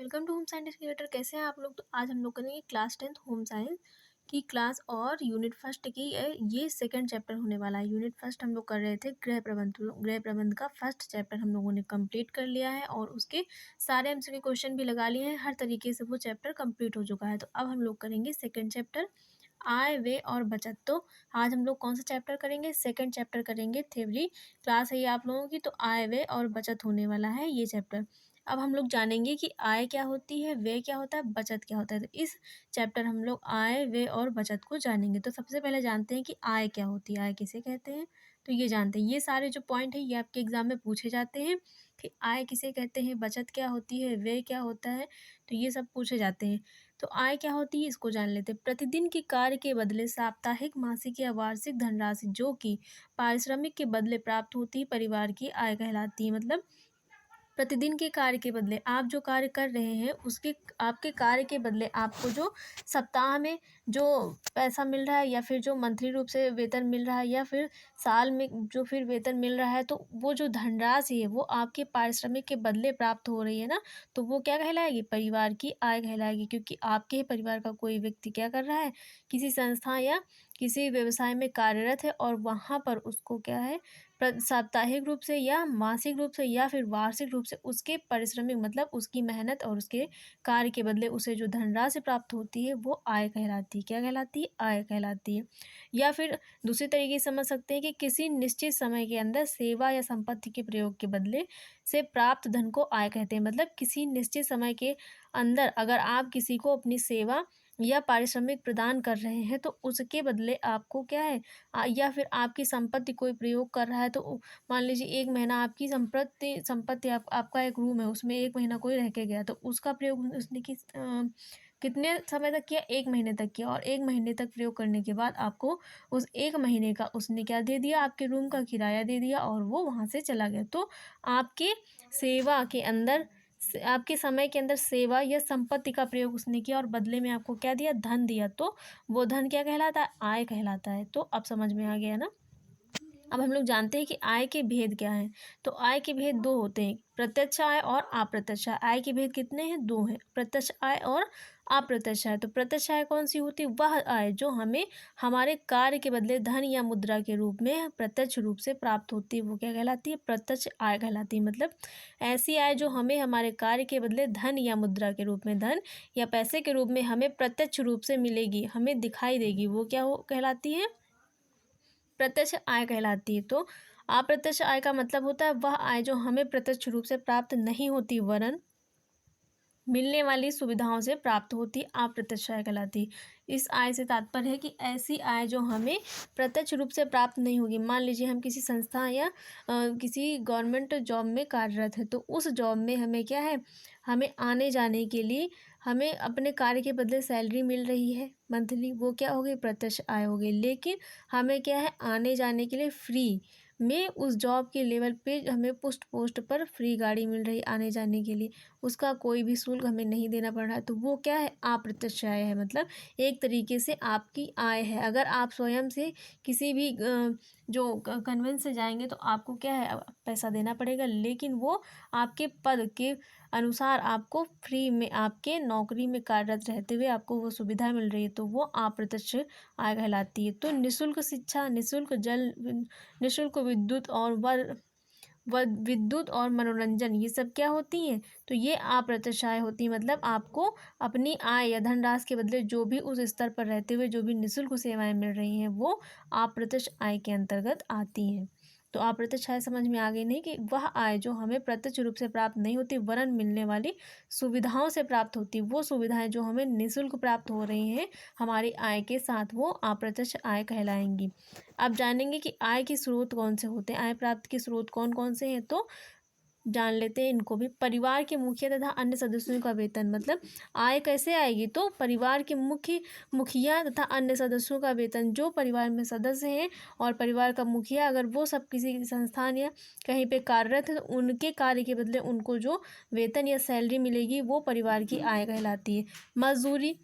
Welcome to home science creator. कैसे हैं आप लोग। तो आज हम लोग करेंगे क्लास 10th होम साइंस की क्लास और यूनिट फर्स्ट की ये सेकंड चैप्टर होने वाला है। यूनिट फर्स्ट हम लोग कर रहे थे गृह प्रबंध। गृह प्रबंध का फर्स्ट चैप्टर हम लोगों ने कंप्लीट कर लिया है और उसके सारे एमसीक्यू क्वेश्चन भी लगा लिए हैं। हर तरीके से वो चैप्टर कंप्लीट हो चुका है। तो अब हम लोग करेंगे सेकेंड चैप्टर आय व्यय और बचत। तो आज हम लोग कौन सा चैप्टर करेंगे, सेकंड चैप्टर करेंगे। थ्योरी क्लास है ये आप लोगों की, तो आय व्यय और बचत होने वाला है ये चैप्टर। अब हम लोग जानेंगे कि आय क्या होती है, व्यय क्या होता है, बचत क्या होता है। तो इस चैप्टर हम लोग आय व्यय और बचत को जानेंगे। तो सबसे पहले जानते हैं कि आय क्या होती है, आय किसे कहते हैं। तो ये जानते हैं, ये सारे जो पॉइंट है ये आपके एग्जाम में पूछे जाते हैं कि आय किसे कहते हैं, बचत क्या होती है, व्यय क्या होता है। तो ये सब पूछे जाते हैं। तो आय क्या होती है इसको जान लेते हैं। प्रतिदिन के कार्य के बदले साप्ताहिक, मासिक या वार्षिक धनराशि जो कि पारिश्रमिक के बदले प्राप्त होती है परिवार की आय कहलाती है। मतलब प्रतिदिन के कार्य के बदले आप जो कार्य कर रहे हैं उसके आपके कार्य के बदले आपको जो सप्ताह में जो पैसा मिल रहा है या फिर जो मंथली रूप से वेतन मिल रहा है या फिर साल में जो फिर वेतन मिल रहा है, तो वो जो धनराशि है वो आपके पारिश्रमिक के बदले प्राप्त हो रही है ना, तो वो क्या कहलाएगी, परिवार की आय कहलाएगी। क्योंकि आपके ही परिवार का कोई व्यक्ति क्या कर रहा है, किसी संस्था या किसी व्यवसाय में कार्यरत है और वहाँ पर उसको क्या है, साप्ताहिक रूप से या मासिक रूप से या फिर वार्षिक रूप से उसके पारिश्रमिक मतलब उसकी मेहनत और उसके कार्य के बदले उसे जो धनराशि प्राप्त होती है वो आय कहलाती है। क्या कहलाती है, आय कहलाती है। या फिर दूसरी तरीके से समझ सकते हैं कि किसी निश्चित समय के अंदर सेवा या संपत्ति के प्रयोग के बदले से प्राप्त धन को आय कहते हैं। मतलब किसी निश्चित समय के अंदर अगर आप किसी को अपनी सेवा या पारिश्रमिक प्रदान कर रहे हैं तो उसके बदले आपको क्या है, या फिर आपकी संपत्ति कोई प्रयोग कर रहा है, तो मान लीजिए एक महीना आपकी संपत्ति आपका एक रूम है, उसमें एक महीना कोई रह के गया तो उसका प्रयोग उसने कितने समय तक किया, एक महीने तक किया। और एक महीने तक प्रयोग करने के बाद आपको उस एक महीने का उसने क्या दे दिया, आपके रूम का किराया दे दिया और वो वहाँ से चला गया। तो आपके सेवा के अंदर आपके समय के अंदर सेवा या संपत्ति का प्रयोग उसने किया और बदले में आपको क्या दिया, धन दिया। तो वो धन क्या कहलाता है, आय कहलाता है। तो अब समझ में आ गया ना। अब हम लोग जानते हैं कि आय के भेद क्या हैं। तो आय के भेद दो होते हैं, प्रत्यक्ष आय और अप्रत्यक्ष आय। आय के भेद कितने हैं, दो हैं, प्रत्यक्ष आय और अप्रत्यक्ष आय। तो प्रत्यक्ष आय कौन सी होती है, वह आय जो हमें हमारे कार्य के बदले धन या मुद्रा के रूप में प्रत्यक्ष रूप से प्राप्त होती है, वो क्या कहलाती है, प्रत्यक्ष आय कहलाती है। मतलब ऐसी आय जो हमें हमारे कार्य के बदले धन या मुद्रा के रूप में, धन या पैसे के रूप में हमें प्रत्यक्ष रूप से मिलेगी, हमें दिखाई देगी, वो क्या हो कहलाती है, प्रत्यक्ष आय कहलाती है। तो अप्रत्यक्ष आय का मतलब होता है वह आय जो हमें प्रत्यक्ष रूप से प्राप्त नहीं होती वरन मिलने वाली सुविधाओं से प्राप्त होती, अप्रत्यक्ष आय कहलाती है। इस आय से तात्पर्य है कि ऐसी आय जो हमें प्रत्यक्ष रूप से प्राप्त नहीं होगी। मान लीजिए हम किसी संस्था या किसी गवर्नमेंट जॉब में कार्यरत है, तो उस जॉब में हमें क्या है, हमें आने जाने के लिए हमें अपने कार्य के बदले सैलरी मिल रही है मंथली, वो क्या हो गई, प्रत्यक्ष आय हो गई। लेकिन हमें क्या है, आने जाने के लिए फ्री में उस जॉब के लेवल पे हमें पोस्ट पर फ्री गाड़ी मिल रही आने जाने के लिए, उसका कोई भी शुल्क हमें नहीं देना पड़ रहा है। तो वो क्या है, अप्रत्यक्ष आय है। मतलब एक तरीके से आपकी आय है। अगर आप स्वयं से किसी भी जो कन्वेंस से जाएंगे तो आपको क्या है, पैसा देना पड़ेगा, लेकिन वो आपके पद के अनुसार आपको फ्री में आपके नौकरी में कार्यरत रहते हुए आपको वो सुविधा मिल रही है, तो वो अप्रत्यक्ष आय कहलाती है। तो निःशुल्क शिक्षा, निःशुल्क जल, निःशुल्क विद्युत और विद्युत और मनोरंजन, ये सब क्या होती हैं, तो ये अप्रत्यक्ष आय होती है। मतलब आपको अपनी आय या धनराशि के बदले जो भी उस स्तर पर रहते हुए जो भी निःशुल्क सेवाएं मिल रही हैं वो अप्रत्यक्ष आय के अंतर्गत आती हैं। तो अप्रत्यक्ष आय समझ में आ गई नहीं, कि वह आय जो हमें प्रत्यक्ष रूप से प्राप्त नहीं होती वरन मिलने वाली सुविधाओं से प्राप्त होती, वो सुविधाएं जो हमें निःशुल्क प्राप्त हो रही हैं हमारी आय के साथ, वो अप्रत्यक्ष आय कहलाएंगी। अब जानेंगे कि आय के स्रोत कौन से होते हैं, आय प्राप्ति के स्रोत कौन कौन से हैं। तो जान लेते हैं इनको भी। परिवार के मुखिया तथा अन्य सदस्यों का वेतन। मतलब आय कैसे आएगी, तो परिवार के मुखिया तथा अन्य सदस्यों का वेतन, जो परिवार में सदस्य हैं और परिवार का मुखिया अगर वो सब किसी संस्थान या कहीं पे कार्यरत है, तो उनके कार्य के बदले उनको जो वेतन या सैलरी मिलेगी वो परिवार की आय कहलाती है। मजदूरी,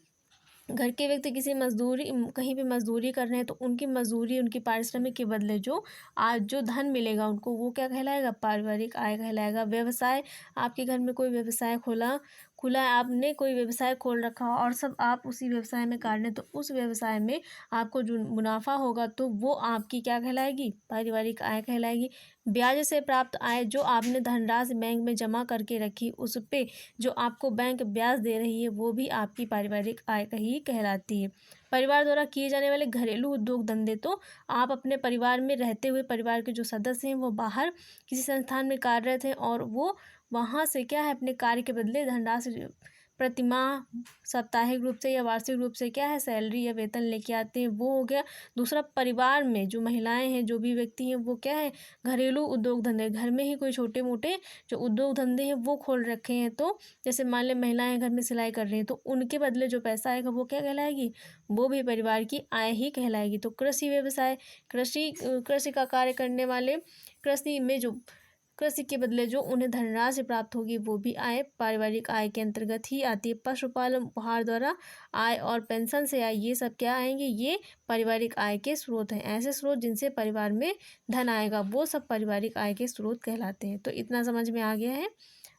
घर के व्यक्ति किसी मजदूरी कहीं पे मजदूरी कर रहे हैं तो उनकी मजदूरी, उनकी पारिश्रमिक के बदले जो आज जो धन मिलेगा उनको, वो क्या कहलाएगा, पारिवारिक आय कहलाएगा। व्यवसाय, आपके घर में कोई व्यवसाय खुला है, आपने कोई व्यवसाय खोल रखा हो और सब आप उसी व्यवसाय में कार्य हैं, तो उस व्यवसाय में आपको जो मुनाफा होगा तो वो आपकी क्या कहलाएगी? पारिवारिक आय कहलाएगी। ब्याज से प्राप्त आय जो आपने धनराशि बैंक में जमा करके रखी, उस पे जो आपको बैंक ब्याज दे रही है वो भी आपकी पारिवारिक आय का ही कहलाती है। परिवार द्वारा किए जाने वाले घरेलू उद्योग धंधे, तो आप अपने परिवार में रहते हुए परिवार के जो सदस्य हैं वो बाहर किसी संस्थान में कार्यरत हैं और वो वहाँ से क्या है अपने कार्य के बदले धनराशि प्रतिमाह, साप्ताहिक रूप से या वार्षिक रूप से क्या है सैलरी या वेतन लेके आते हैं, वो हो गया। दूसरा, परिवार में जो महिलाएं हैं, जो भी व्यक्ति हैं, वो क्या है घरेलू उद्योग धंधे, घर में ही कोई छोटे मोटे जो उद्योग धंधे हैं वो खोल रखे हैं। तो जैसे मान लें महिलाएं घर में सिलाई कर रही हैं, तो उनके बदले जो पैसा आएगा वो क्या कहलाएगी? वो भी परिवार की आय ही कहलाएगी। तो कृषि व्यवसाय, कृषि का कार्य करने वाले, कृषि में जो कृषि के बदले जो उन्हें धनराशि प्राप्त होगी वो भी आय पारिवारिक आय के अंतर्गत ही आती है। पशुपालन, उपहार द्वारा आय और पेंशन से आय, ये सब क्या आएंगे? ये पारिवारिक आय के स्रोत हैं। ऐसे स्रोत जिनसे परिवार में धन आएगा वो सब पारिवारिक आय के स्रोत कहलाते हैं। तो इतना समझ में आ गया है।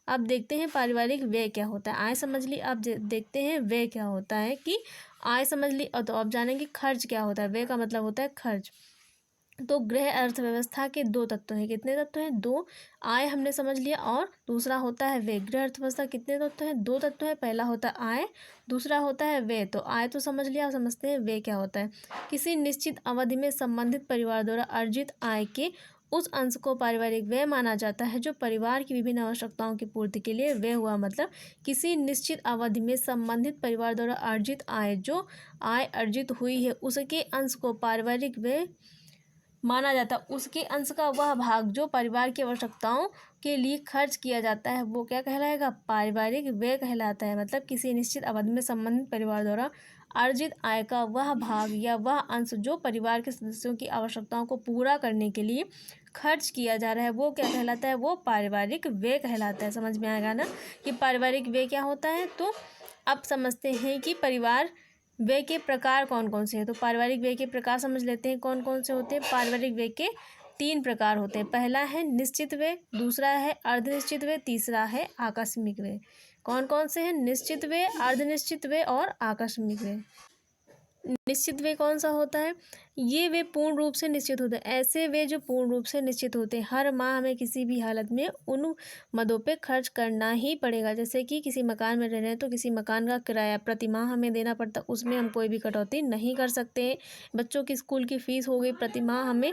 अब देखते हैं पारिवारिक व्यय क्या होता है। आय समझ ली, अब देखते हैं व्यय क्या होता है। कि आय समझ ली और तो अब जानेंगे खर्च क्या होता है। व्यय का मतलब होता है खर्च। तो गृह अर्थव्यवस्था के दो तत्व हैं। कितने तत्व हैं? दो। आय हमने समझ लिया और दूसरा होता है व्यय। गृह अर्थव्यवस्था कितने तत्व हैं? दो तत्व हैं। पहला होता है आय, दूसरा होता है व्यय। तो आय तो समझ लिया, अब समझते हैं व्यय क्या होता है। किसी निश्चित अवधि में संबंधित परिवार द्वारा अर्जित आय के उस अंश को पारिवारिक व्यय माना जाता है जो परिवार की विभिन्न आवश्यकताओं की पूर्ति के लिए व्यय हुआ। मतलब किसी निश्चित अवधि में संबंधित परिवार द्वारा अर्जित आय, जो आय अर्जित हुई है, उसके अंश को पारिवारिक व्यय माना जाता है। उसके अंश का वह भाग जो परिवार की आवश्यकताओं के लिए खर्च किया जाता है वो क्या कहलाएगा? पारिवारिक व्यय कहलाता है। मतलब किसी निश्चित अवधि में संबंधित परिवार द्वारा अर्जित आय का वह भाग या वह अंश जो परिवार के सदस्यों की आवश्यकताओं को पूरा करने के लिए खर्च किया जा रहा है वो क्या कहलाता है? वो पारिवारिक व्यय कहलाता है। समझ में आएगा ना कि पारिवारिक व्यय क्या होता है। तो अब समझते हैं कि परिवार व्यय के प्रकार कौन कौन से हैं। तो पारिवारिक व्यय के प्रकार समझ लेते हैं कौन कौन से होते हैं। पारिवारिक व्यय के 3 प्रकार होते हैं। पहला है निश्चित व्यय, दूसरा है अर्धनिश्चित व्यय, तीसरा है आकस्मिक व्यय। कौन कौन से हैं? निश्चित व्यय, अर्धनिश्चित व्यय और आकस्मिक व्यय। निश्चित व्यय कौन सा होता है? ये व्यय पूर्ण रूप से निश्चित होते हैं। ऐसे व्यय जो पूर्ण रूप से निश्चित होते हैं। हर माह हमें किसी भी हालत में उन मदों पे खर्च करना ही पड़ेगा। जैसे कि किसी मकान में रह रहे हैं तो किसी मकान का किराया प्रति माह हमें देना पड़ता है, उसमें हम कोई भी कटौती नहीं कर सकते हैं। बच्चों की स्कूल की फीस हो गई, प्रति माह हमें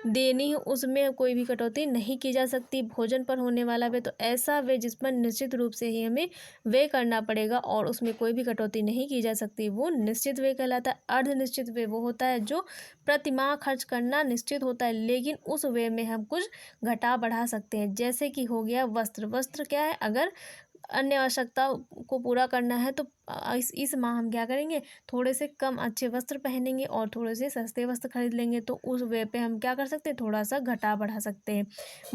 देनी है, उसमें कोई भी कटौती नहीं की जा सकती। भोजन पर होने वाला व्यय, तो ऐसा व्यय जिस पर निश्चित रूप से ही हमें व्यय करना पड़ेगा और उसमें कोई भी कटौती नहीं की जा सकती, वो निश्चित व्यय कहलाता है। अर्धनिश्चित व्यय वो होता है जो प्रति माह खर्च करना निश्चित होता है, लेकिन उस व्यय में हम कुछ घटा बढ़ा सकते हैं। जैसे कि हो गया वस्त्र। वस्त्र क्या है? अगर अन्य आवश्यकता को पूरा करना है तो इस माह हम क्या करेंगे? थोड़े से कम अच्छे वस्त्र पहनेंगे और थोड़े से सस्ते वस्त्र खरीद लेंगे। तो उस व्यय पे हम क्या कर सकते हैं? थोड़ा सा घटा बढ़ा सकते हैं।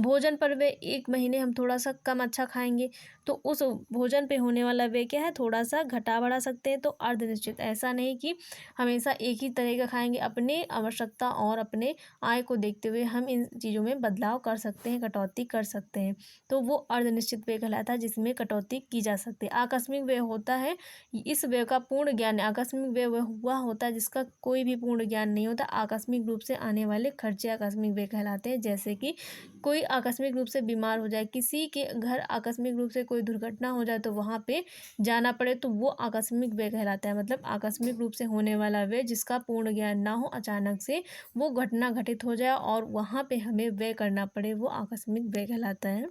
भोजन पर व्यय, एक महीने हम थोड़ा सा कम अच्छा खाएंगे तो उस भोजन पे होने वाला व्यय क्या है? थोड़ा सा घटा बढ़ा सकते हैं। तो अर्धनिश्चित, ऐसा नहीं कि हमेशा एक ही तरह का खाएंगे। अपने आवश्यकता और अपने आय को देखते हुए हम इन चीज़ों में बदलाव कर सकते हैं, कटौती कर सकते हैं। तो वो अर्धनिश्चित व्यय कहलाता है जिसमें कटौती की जा सकती है। आकस्मिक व्यय होता है, इस व्यय का पूर्ण ज्ञान, आकस्मिक व्यय वह हुआ होता है जिसका कोई भी पूर्ण ज्ञान नहीं होता। आकस्मिक रूप से आने वाले खर्चे आकस्मिक व्यय कहलाते हैं। जैसे कि कोई आकस्मिक रूप से बीमार हो जाए, किसी के घर आकस्मिक रूप से कोई दुर्घटना हो जाए तो वहाँ पे जाना पड़े, तो वो आकस्मिक व्यय कहलाता है। मतलब आकस्मिक रूप से होने वाला व्यय जिसका पूर्ण ज्ञान ना हो, अचानक से वो घटना घटित हो जाए और वहाँ पे हमें व्यय करना पड़े, वो आकस्मिक व्यय कहलाता है।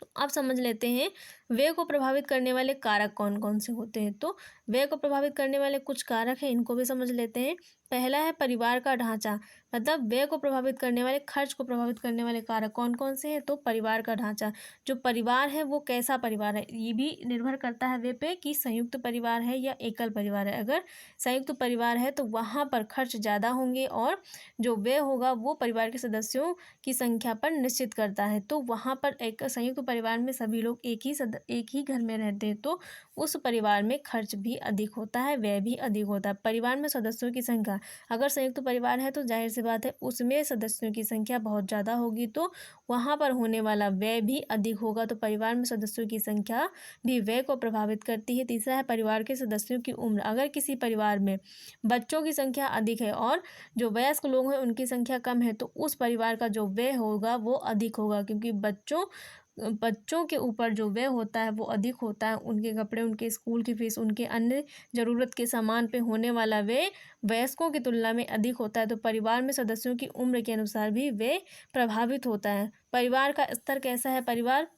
तो अब समझ लेते हैं व्यय को प्रभावित करने वाले कारक कौन कौन से होते हैं। तो व्यय को प्रभावित करने वाले कुछ कारक हैं, इनको भी समझ लेते हैं। पहला है परिवार का ढांचा। मतलब व्यय को प्रभावित करने वाले, खर्च को प्रभावित करने वाले कारक कौन कौन से हैं। तो परिवार का ढांचा, जो परिवार है वो कैसा परिवार है, ये भी निर्भर करता है व्यय पे कि संयुक्त परिवार है या एकल परिवार है। अगर संयुक्त परिवार है तो वहाँ पर खर्च ज़्यादा होंगे और जो व्यय होगा वो परिवार के सदस्यों की संख्या पर निश्चित करता है। तो वहाँ पर एक संयुक्त परिवार में सभी लोग एक ही एक ही घर में रहते हैं तो उस परिवार में खर्च भी अधिक होता है, व्यय भी अधिक होता है। परिवार में सदस्यों की संख्या, अगर संयुक्त परिवार है तो जाहिर सी बात है उसमें सदस्यों की संख्या बहुत ज़्यादा होगी तो वहाँ पर होने वाला व्यय भी अधिक होगा। तो परिवार में सदस्यों की संख्या भी व्यय को प्रभावित करती है। तीसरा है परिवार के सदस्यों की उम्र, अगर किसी परिवार में बच्चों की संख्या अधिक है और जो वयस्क लोग हैं उनकी संख्या कम है तो उस परिवार का जो व्यय होगा वो अधिक होगा, क्योंकि बच्चों के ऊपर जो व्यय होता है वो अधिक होता है। उनके कपड़े, उनके स्कूल की फीस, उनके अन्य ज़रूरत के सामान पे होने वाला व्यय वयस्कों की तुलना में अधिक होता है। तो परिवार में सदस्यों की उम्र के अनुसार भी व्यय प्रभावित होता है। परिवार का स्तर कैसा है, परिवार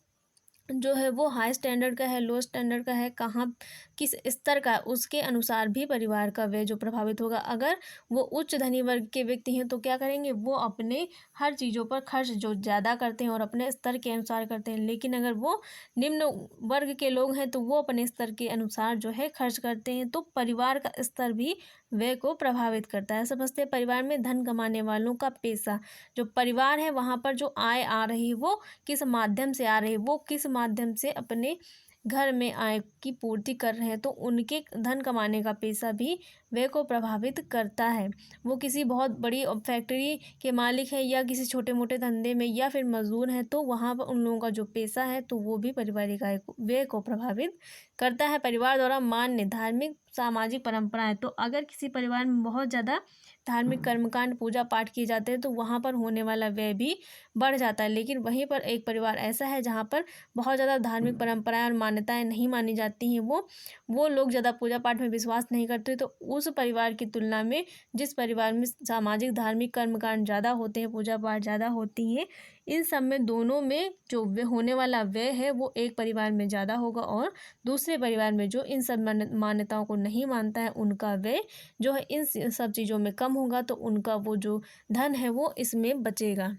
जो है वो हाई स्टैंडर्ड का है, लो स्टैंडर्ड का है, कहाँ किस स्तर का, उसके अनुसार भी परिवार का व्यय जो प्रभावित होगा। अगर वो उच्च धनी वर्ग के व्यक्ति हैं तो क्या करेंगे, वो अपने हर चीज़ों पर खर्च जो ज़्यादा करते हैं और अपने स्तर के अनुसार करते हैं। लेकिन अगर वो निम्न वर्ग के लोग हैं तो वो अपने स्तर के अनुसार जो है खर्च करते हैं। तो परिवार का स्तर भी व्यय को प्रभावित करता है। समझते हैं परिवार में धन कमाने वालों का पेशा, जो परिवार है वहाँ पर जो आय आ रही है वो किस माध्यम से आ रही है, वो किस माध्यम से अपने घर में आय की पूर्ति कर रहे हैं, तो उनके धन कमाने का पेशा भी व्यय को प्रभावित करता है। वो किसी बहुत बड़ी फैक्ट्री के मालिक हैं या किसी छोटे मोटे धंधे में या फिर मजदूर हैं तो वहाँ पर उन लोगों का जो पेशा है तो वो भी पारिवारिक आय को, व्यय को प्रभावित करता है। परिवार द्वारा मान्य धार्मिक सामाजिक परंपराएं, तो अगर किसी परिवार में बहुत ज़्यादा धार्मिक कर्मकांड पूजा पाठ किए जाते हैं तो वहाँ पर होने वाला व्यय भी बढ़ जाता है। लेकिन वहीं पर एक परिवार ऐसा है जहाँ पर बहुत ज़्यादा धार्मिक परंपराएं और मान्यताएं नहीं मानी जाती हैं, वो लोग ज़्यादा पूजा पाठ में विश्वास नहीं करते, तो उस परिवार की तुलना में जिस परिवार में सामाजिक धार्मिक कर्मकांड ज़्यादा होते हैं, पूजा पाठ ज़्यादा होती हैं, इन सब में दोनों में जो होने वाला व्यय है वो एक परिवार में ज़्यादा होगा और दूसरे परिवार में जो इन सब मान्यताओं को नहीं मानता है उनका व्यय जो है इन सब चीज़ों में कम होगा, तो उनका वो जो धन है वो इसमें बचेगा।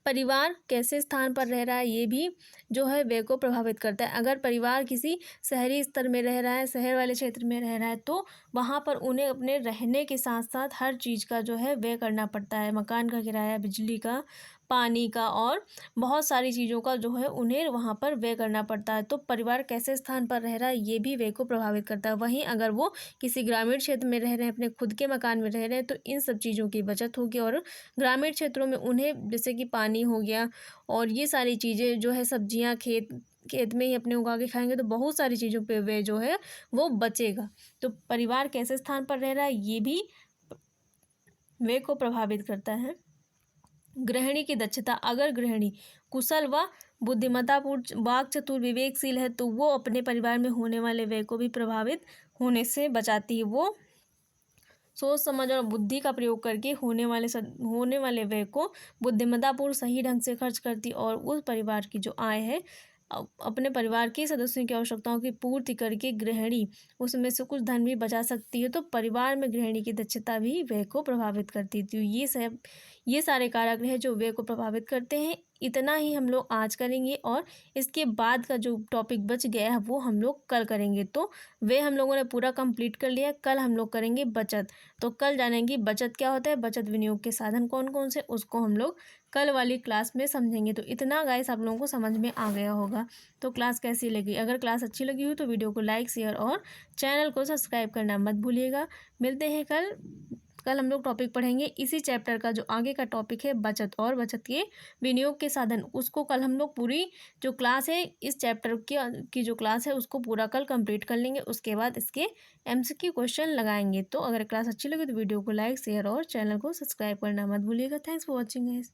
परिवार कैसे स्थान पर रह रहा है ये भी जो है व्यय को प्रभावित करता है। अगर परिवार किसी शहरी स्तर में रह रहा है, शहर वाले क्षेत्र में रह रहा है, तो वहाँ पर उन्हें अपने रहने के साथ साथ हर चीज़ का जो है व्यय करना पड़ता है। मकान का किराया, बिजली का, पानी का और बहुत सारी चीज़ों का जो है उन्हें वहाँ पर व्यय करना पड़ता है। तो परिवार कैसे स्थान पर रह रहा है ये भी व्यय को प्रभावित करता है। वहीं अगर वो किसी ग्रामीण क्षेत्र में रह रहे हैं, अपने खुद के मकान में रह रहे हैं, तो इन सब चीज़ों की बचत होगी और ग्रामीण क्षेत्रों में उन्हें जैसे कि पानी हो गया और ये सारी चीज़ें जो है, सब्जियां खेत में ही अपने उगा के खाएंगे, तो बहुत सारी चीज़ों पे व्यय जो है वो बचेगा। तो परिवार कैसे स्थान पर रह रहा है ये भी व्यय को प्रभावित करता है। गृहिणी की दक्षता, अगर गृहिणी कुशल व बुद्धिमत्तापूर्ण, वाक्चातुर, विवेकशील है तो वो अपने परिवार में होने वाले व्यय को भी प्रभावित होने से बचाती है। वो सोच समझ और बुद्धि का प्रयोग करके होने वाले व्यय को बुद्धिमत्तापूर्ण सही ढंग से खर्च करती और उस परिवार की जो आय है अपने परिवार के सदस्यों की आवश्यकताओं की पूर्ति करके गृहिणी उसमें से कुछ धन भी बचा सकती है। तो परिवार में गृहिणी की दक्षता भी व्यय को प्रभावित करती है। तो ये सारे कारक हैं जो व्यय को प्रभावित करते हैं। इतना ही हम लोग आज करेंगे और इसके बाद का जो टॉपिक बच गया है वो हम लोग कल करेंगे। तो वे हम लोगों ने पूरा कंप्लीट कर लिया। कल हम लोग करेंगे बचत। तो कल जानेंगे बचत क्या होता है, बचत विनियोग के साधन कौन कौन से, उसको हम लोग कल वाली क्लास में समझेंगे। तो इतना गाइस आप लोगों को समझ में आ गया होगा। तो क्लास कैसी लगी, अगर क्लास अच्छी लगी हो तो वीडियो को लाइक, शेयर और चैनल को सब्सक्राइब करना मत भूलिएगा। मिलते हैं कल हम लोग टॉपिक पढ़ेंगे इसी चैप्टर का जो आगे का टॉपिक है बचत और बचत के विनियोग के साधन, उसको कल हम लोग पूरी जो क्लास है इस चैप्टर की जो क्लास है उसको पूरा कल कंप्लीट कर लेंगे। उसके बाद इसके MCQ क्वेश्चन लगाएंगे। तो अगर क्लास अच्छी लगी तो वीडियो को लाइक, शेयर और चैनल को सब्सक्राइब करना मत भूलिएगा। Thanks for watching guys.